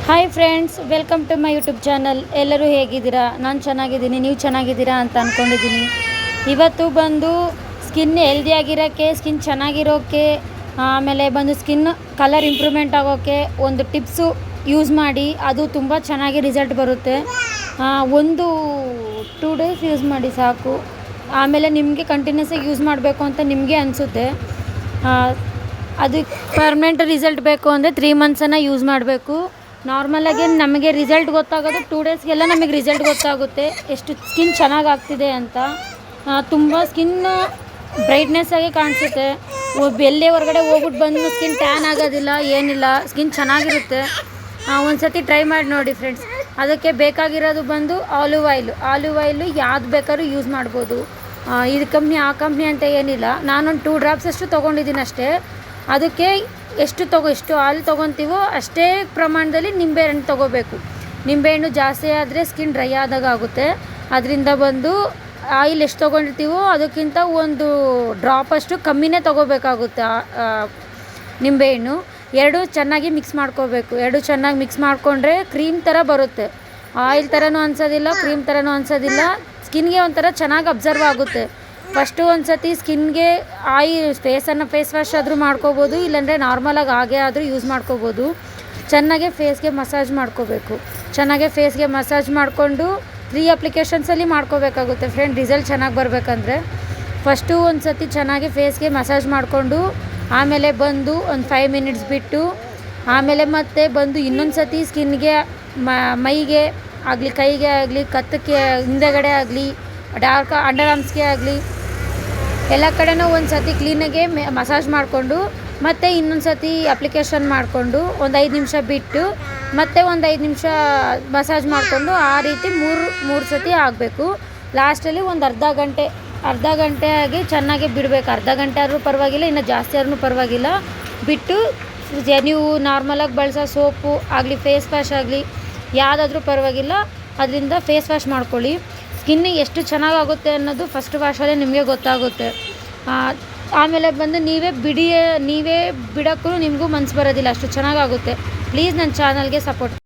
Hi friends, welcome to my YouTube channel. ಎಲ್ಲರೂ ಹೇಗಿದ್ದೀರಾ? ನಾನು ಚೆನ್ನಾಗಿದ್ದೀನಿ, ನೀವು ಚೆನ್ನಾಗಿದ್ದೀರಾ ಅಂತ ಅಂದ್ಕೊಂಡಿದ್ದೀನಿ. ಇವತ್ತು ಬಂದು ಸ್ಕಿನ್ ಹೆಲ್ದಿಯಾಗಿರೋಕ್ಕೆ, ಸ್ಕಿನ್ ಚೆನ್ನಾಗಿರೋಕ್ಕೆ, ಆಮೇಲೆ ಬಂದು ಸ್ಕಿನ್ ಕಲರ್ ಇಂಪ್ರೂವ್ಮೆಂಟ್ ಆಗೋಕ್ಕೆ ಒಂದು ಟಿಪ್ಸು ಯೂಸ್ ಮಾಡಿ. ಅದು ತುಂಬ ಚೆನ್ನಾಗಿ ರಿಸಲ್ಟ್ ಬರುತ್ತೆ. ಒಂದು 2 ಡೇಸ್ ಯೂಸ್ ಮಾಡಿ ಸಾಕು. ಆಮೇಲೆ ನಿಮಗೆ ಕಂಟಿನ್ಯೂಸಾಗಿ ಯೂಸ್ ಮಾಡಬೇಕು ಅಂತ ನಿಮಗೆ ಅನಿಸುತ್ತೆ. ಅದು ಪರ್ಮನೆಂಟ್ ರಿಸಲ್ಟ್ ಬೇಕು ಅಂದರೆ 3 ಮಂತ್ಸನ್ನು ಯೂಸ್ ಮಾಡಬೇಕು. ನಾರ್ಮಲಾಗಿ ನಮಗೆ ರಿಸಲ್ಟ್ ಗೊತ್ತಾಗೋದು 2 ಡೇಸ್ಗೆಲ್ಲ ನಮಗೆ ರಿಸಲ್ಟ್ ಗೊತ್ತಾಗುತ್ತೆ ಎಷ್ಟು ಸ್ಕಿನ್ ಚೆನ್ನಾಗಾಗ್ತಿದೆ ಅಂತ. ತುಂಬ ಸ್ಕಿನ್ ಬ್ರೈಟ್ನೆಸ್ ಆಗಿ ಕಾಣಿಸುತ್ತೆ. ಎಲ್ಲೇ ಹೊರಗಡೆ ಹೋಗ್ಬಿಟ್ಟು ಬಂದು ಸ್ಕಿನ್ ಟ್ಯಾನ್ ಆಗೋದಿಲ್ಲ, ಏನಿಲ್ಲ, ಸ್ಕಿನ್ ಚೆನ್ನಾಗಿರುತ್ತೆ. ಒಂದು ಸತಿ ಟ್ರೈ ಮಾಡಿ ನೋಡಿ ಫ್ರೆಂಡ್ಸ್. ಅದಕ್ಕೆ ಬೇಕಾಗಿರೋದು ಬಂದು ಆಲಿವ್ ಆಯಿಲು ಯಾವ್ದು ಬೇಕಾದ್ರೂ ಯೂಸ್ ಮಾಡ್ಬೋದು. ಇದು ಕಂಪ್ನಿ ಆ ಕಂಪ್ನಿ ಅಂತ ಏನಿಲ್ಲ. ನಾನೊಂದು 2 ಡ್ರಾಪ್ಸ್ ಅಷ್ಟು ತೊಗೊಂಡಿದ್ದೀನಿ ಅಷ್ಟೇ. ಅದಕ್ಕೆ ಎಷ್ಟು ಆಯಿಲ್ ತೊಗೊತೀವೋ ಅಷ್ಟೇ ಪ್ರಮಾಣದಲ್ಲಿ ನಿಂಬೆಹಣ್ಣು ತೊಗೋಬೇಕು. ನಿಂಬೆಹಣ್ಣು ಜಾಸ್ತಿ ಆದರೆ ಸ್ಕಿನ್ ಡ್ರೈ ಆದಾಗ ಆಗುತ್ತೆ. ಅದರಿಂದ ಬಂದು ಆಯಿಲ್ ಎಷ್ಟು ತೊಗೊಂಡಿರ್ತೀವೋ ಅದಕ್ಕಿಂತ ಒಂದು ಡ್ರಾಪಷ್ಟು ಕಮ್ಮಿನೇ ತೊಗೋಬೇಕಾಗುತ್ತೆ. ನಿಂಬೆಹಣ್ಣು ಎರಡು ಚೆನ್ನಾಗಿ ಮಿಕ್ಸ್ ಮಾಡ್ಕೋಬೇಕು. ಎರಡು ಚೆನ್ನಾಗಿ ಮಿಕ್ಸ್ ಮಾಡಿಕೊಂಡ್ರೆ ಕ್ರೀಮ್ ಥರ ಬರುತ್ತೆ. ಆಯಿಲ್ ಥರನೂ ಅನ್ಸೋದಿಲ್ಲ, ಕ್ರೀಮ್ ಥರನೂ ಅನ್ಸೋದಿಲ್ಲ. ಸ್ಕಿನ್ಗೆ ಒಂಥರ ಚೆನ್ನಾಗಿ ಅಬ್ಸರ್ವ್ ಆಗುತ್ತೆ. ಫಸ್ಟು ಒಂದು ಸತಿ ಸ್ಕಿನ್ಗೆ ಫೇಸ್ ವಾಶ್ ಆದರೂ ಮಾಡ್ಕೋಬೋದು, ಇಲ್ಲಾಂದರೆ ನಾರ್ಮಲಾಗಿ ಹಾಗೆ ಆದರೂ ಯೂಸ್ ಮಾಡ್ಕೋಬೋದು. ಚೆನ್ನಾಗೆ ಫೇಸ್ಗೆ ಮಸಾಜ್ ಮಾಡ್ಕೋಬೇಕು. ಚೆನ್ನಾಗೆ ಫೇಸ್ಗೆ ಮಸಾಜ್ ಮಾಡಿಕೊಂಡು 3 ಅಪ್ಲಿಕೇಶನ್ಸಲ್ಲಿ ಮಾಡ್ಕೋಬೇಕಾಗುತ್ತೆ ಫ್ರೆಂಡ್, ರಿಸಲ್ಟ್ ಚೆನ್ನಾಗಿ ಬರಬೇಕಂದ್ರೆ. ಫಸ್ಟು ಒಂದು ಸತಿ ಚೆನ್ನಾಗಿ ಫೇಸ್ಗೆ ಮಸಾಜ್ ಮಾಡಿಕೊಂಡು ಆಮೇಲೆ ಬಂದು ಒಂದು 5 ಮಿನಿಟ್ಸ್ ಬಿಟ್ಟು ಆಮೇಲೆ ಮತ್ತೆ ಬಂದು ಇನ್ನೊಂದು ಸತಿ ಸ್ಕಿನ್ಗೆ ಮೈಗೆ ಆಗಲಿ, ಕೈಗೆ ಆಗಲಿ, ಕತ್ತಕ್ಕೆ ಹಿಂದೆಗಡೆ ಆಗಲಿ, ಡಾರ್ಕ್ ಅಂಡರ್ ಆರ್ಮ್ಸ್ಗೆ ಆಗಲಿ ಎಲ್ಲ ಕಡೆನೂ ಒಂದು ಸತಿ ಕ್ಲೀನಾಗೆ ಮಸಾಜ್ ಮಾಡಿಕೊಂಡು ಮತ್ತೆ ಇನ್ನೊಂದು ಸತಿ ಅಪ್ಲಿಕೇಶನ್ ಮಾಡಿಕೊಂಡು ಒಂದು 5 ನಿಮಿಷ ಬಿಟ್ಟು ಮತ್ತೆ ಒಂದು 5 ನಿಮಿಷ ಮಸಾಜ್ ಮಾಡಿಕೊಂಡು ಆ ರೀತಿ ಮೂರು ಸತಿ ಆಗಬೇಕು. ಲಾಸ್ಟಲ್ಲಿ ಒಂದು ಅರ್ಧ ಗಂಟೆ ಆಗಿ ಚೆನ್ನಾಗಿ ಬಿಡಬೇಕು. ಅರ್ಧ ಗಂಟೆ ಆದರೂ ಪರವಾಗಿಲ್ಲ, ಇನ್ನು ಜಾಸ್ತಿ ಆದ್ರೂ ಪರವಾಗಿಲ್ಲ. ಬಿಟ್ಟು ನೀವು ನಾರ್ಮಲಾಗಿ ಬಳಸೋ ಸೋಪು ಆಗಲಿ, ಫೇಸ್ ವಾಶ್ ಆಗಲಿ ಯಾವುದಾದ್ರೂ ಪರವಾಗಿಲ್ಲ, ಅದರಿಂದ ಫೇಸ್ ವಾಶ್ ಮಾಡ್ಕೊಳ್ಳಿ. ಸ್ಕಿನ್ ಎಷ್ಟು ಚೆನ್ನಾಗಾಗುತ್ತೆ ಅನ್ನೋದು ಫಸ್ಟ್ ವಾಶಲ್ಲೇ ನಿಮಗೆ ಗೊತ್ತಾಗುತ್ತೆ. ಆಮೇಲೆ ಬಂದು ನೀವೇ ಬಿಡೋಕ್ಕೂ ನಿಮಗೂ ಮನಸ್ಸು ಬರೋದಿಲ್ಲ, ಅಷ್ಟು ಚೆನ್ನಾಗಾಗುತ್ತೆ. ಪ್ಲೀಸ್ ನನ್ನ ಚಾನಲ್ಗೆ ಸಪೋರ್ಟ್